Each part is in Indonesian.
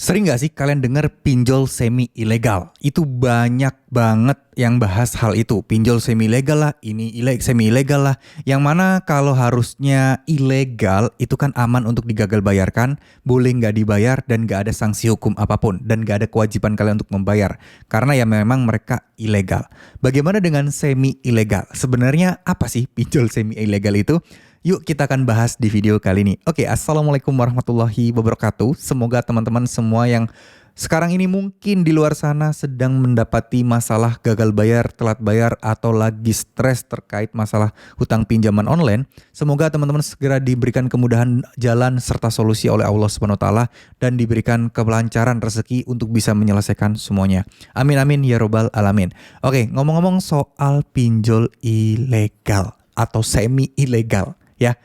Sering nggak sih kalian dengar pinjol semi ilegal? Itu banyak banget yang bahas hal itu. Pinjol semi ilegal lah, ini semi ilegal lah. Yang mana kalau harusnya ilegal itu kan aman untuk digagal bayarkan, boleh nggak dibayar dan nggak ada sanksi hukum apapun dan nggak ada kewajiban kalian untuk membayar karena ya memang mereka ilegal. Bagaimana dengan semi ilegal? Sebenarnya apa sih pinjol semi ilegal itu? Yuk kita akan bahas di video kali ini. Oke, assalamualaikum warahmatullahi wabarakatuh. Semoga teman-teman semua yang sekarang ini mungkin di luar sana sedang mendapati masalah gagal bayar, telat bayar, atau lagi stres terkait masalah hutang pinjaman online. Semoga teman-teman segera diberikan kemudahan jalan serta solusi oleh Allah Subhanahu wa taala dan diberikan kelancaran rezeki untuk bisa menyelesaikan semuanya. Amin amin ya robbal alamin. Oke, ngomong-ngomong soal pinjol ilegal atau semi ilegal. Ya,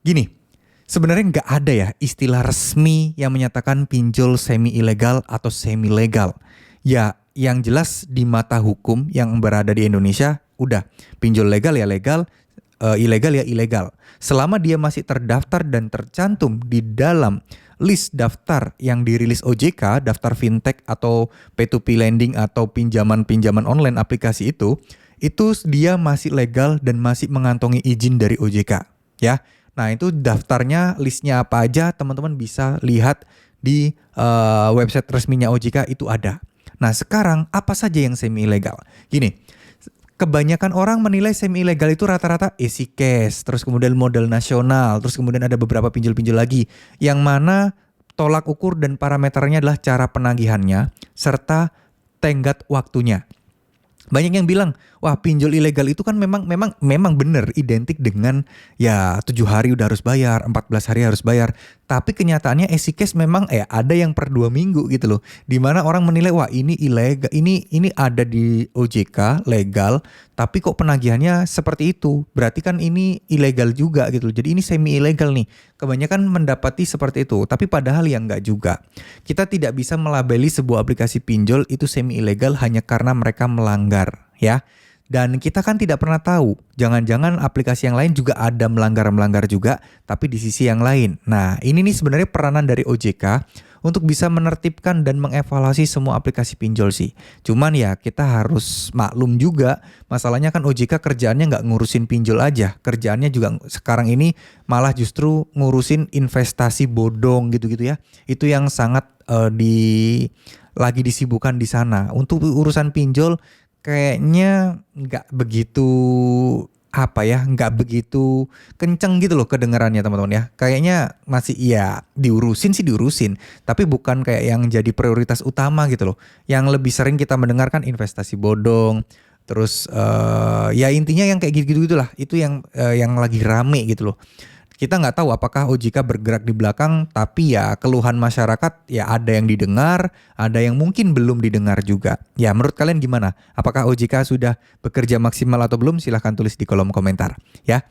gini, sebenarnya nggak ada ya istilah resmi yang menyatakan pinjol semi ilegal atau semi legal. Ya, yang jelas di mata hukum yang berada di Indonesia, udah pinjol legal ya legal, ilegal ya ilegal. Selama dia masih terdaftar dan tercantum di dalam list daftar yang dirilis OJK, daftar fintech atau P2P lending atau pinjaman-pinjaman online aplikasi itu dia masih legal dan masih mengantongi izin dari OJK. Ya, nah itu daftarnya, listnya apa aja teman-teman bisa lihat di website resminya OJK itu ada. Nah sekarang apa saja yang semi ilegal? Gini, kebanyakan orang menilai semi ilegal itu rata-rata easy cash, terus kemudian modal nasional, terus kemudian ada beberapa pinjol-pinjol lagi yang mana tolak ukur dan parameternya adalah cara penagihannya serta tenggat waktunya. Banyak yang bilang, wah pinjol ilegal itu kan memang benar identik dengan ya 7 hari udah harus bayar, 14 hari harus bayar. Tapi kenyataannya easy cash memang ada yang per 2 minggu gitu loh. Dimana orang menilai wah ini ilegal, ini ada di OJK legal, tapi kok penagihannya seperti itu. Berarti kan ini ilegal juga gitu loh. Jadi ini semi ilegal nih. Kebanyakan mendapati seperti itu, tapi padahal ya enggak juga. Kita tidak bisa melabeli sebuah aplikasi pinjol itu semi ilegal hanya karena mereka melanggar. Ya, dan kita kan tidak pernah tahu, jangan-jangan aplikasi yang lain juga ada melanggar juga, tapi di sisi yang lain. Nah, ini nih sebenarnya peranan dari OJK untuk bisa menertibkan dan mengevaluasi semua aplikasi pinjol sih. Cuman ya kita harus maklum juga, masalahnya kan OJK kerjaannya nggak ngurusin pinjol aja, kerjaannya juga sekarang ini malah justru ngurusin investasi bodong gitu-gitu ya. Itu yang sangat lagi disibukkan di sana. Untuk urusan pinjol kayaknya nggak begitu nggak begitu kenceng gitu loh kedengarannya teman-teman ya. Kayaknya masih diurusin, tapi bukan kayak yang jadi prioritas utama gitu loh. Yang lebih sering kita mendengarkan investasi bodong, terus ya intinya yang kayak gitu-gitulah. Itu yang lagi rame gitu loh. Kita nggak tahu apakah OJK bergerak di belakang, tapi ya keluhan masyarakat ya ada yang didengar, ada yang mungkin belum didengar juga. Ya menurut kalian gimana? Apakah OJK sudah bekerja maksimal atau belum? Silahkan tulis di kolom komentar ya.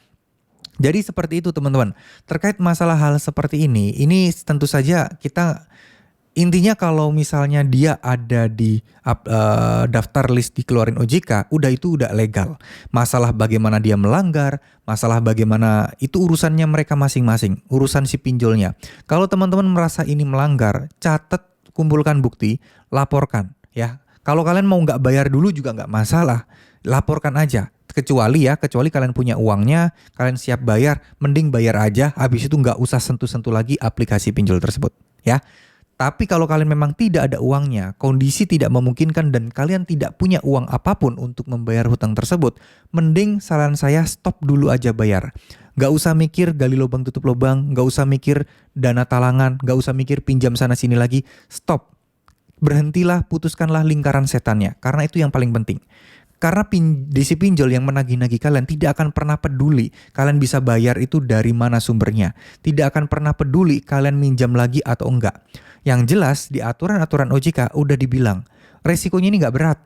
Jadi seperti itu teman-teman. Terkait masalah hal seperti ini tentu saja kita intinya kalau misalnya dia ada di daftar list dikeluarin OJK, itu udah legal. Masalah bagaimana dia melanggar, masalah bagaimana itu urusannya mereka masing-masing, urusan si pinjolnya. Kalau teman-teman merasa ini melanggar, catat, kumpulkan bukti, laporkan ya. Kalau kalian mau nggak bayar dulu juga nggak masalah, laporkan aja. Kecuali kalian punya uangnya, kalian siap bayar, mending bayar aja, habis itu nggak usah sentuh-sentuh lagi aplikasi pinjol tersebut ya. Tapi kalau kalian memang tidak ada uangnya, kondisi tidak memungkinkan dan kalian tidak punya uang apapun untuk membayar hutang tersebut, mending saran saya stop dulu aja bayar. Gak usah mikir gali lubang tutup lubang, gak usah mikir dana talangan, gak usah mikir pinjam sana sini lagi, stop. Berhentilah, putuskanlah lingkaran setannya, karena itu yang paling penting. Karena si pinjol yang menagih-nagih kalian tidak akan pernah peduli kalian bisa bayar itu dari mana sumbernya. Tidak akan pernah peduli kalian minjam lagi atau enggak. Yang jelas di aturan-aturan OJK udah dibilang resikonya ini nggak berat.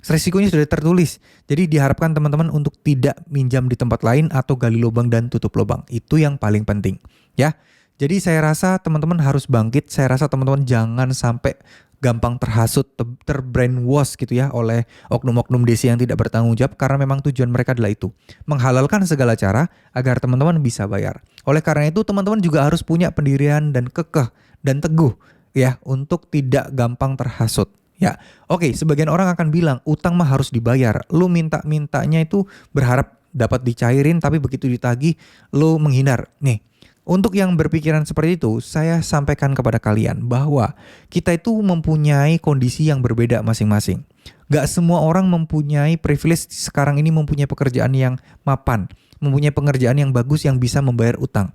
Resikonya sudah tertulis. Jadi diharapkan teman-teman untuk tidak minjam di tempat lain atau gali lubang dan tutup lubang. Itu yang paling penting ya. Jadi saya rasa teman-teman harus bangkit. Saya rasa teman-teman jangan sampai gampang terhasut, terbrainwash gitu ya oleh oknum-oknum desi yang tidak bertanggung jawab karena memang tujuan mereka adalah itu. Menghalalkan segala cara agar teman-teman bisa bayar. Oleh karena itu teman-teman juga harus punya pendirian dan kekeh dan teguh ya, untuk tidak gampang terhasut. Ya, oke, sebagian orang akan bilang utang mah harus dibayar. Lu minta-mintanya itu berharap dapat dicairin, tapi begitu ditagih lu menghindar. Nih, untuk yang berpikiran seperti itu, saya sampaikan kepada kalian bahwa kita itu mempunyai kondisi yang berbeda masing-masing. Gak semua orang mempunyai privilege sekarang ini, mempunyai pekerjaan yang mapan, mempunyai pekerjaan yang bagus yang bisa membayar utang.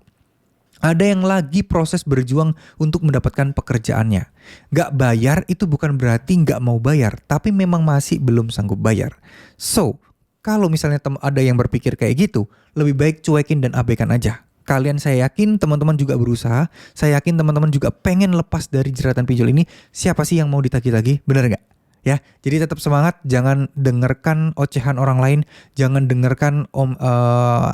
Ada yang lagi proses berjuang untuk mendapatkan pekerjaannya. Gak bayar itu bukan berarti gak mau bayar, tapi memang masih belum sanggup bayar. So, kalau misalnya ada yang berpikir kayak gitu, lebih baik cuekin dan abaikan aja. Kalian, saya yakin teman-teman juga berusaha, saya yakin teman-teman juga pengen lepas dari jeratan pinjol ini. Siapa sih yang mau ditagih-tagih? Bener gak? Ya, jadi tetap semangat, jangan dengarkan ocehan orang lain, jangan dengarkan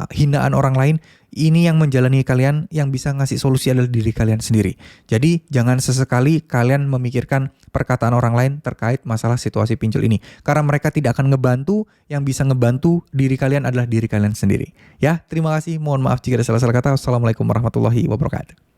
hinaan orang lain. Ini yang menjalani kalian, yang bisa ngasih solusi adalah diri kalian sendiri. Jadi jangan sesekali kalian memikirkan perkataan orang lain terkait masalah situasi pinjol ini. Karena mereka tidak akan ngebantu, yang bisa ngebantu diri kalian adalah diri kalian sendiri. Ya, terima kasih, mohon maaf jika ada salah-salah kata. Wassalamualaikum warahmatullahi wabarakatuh.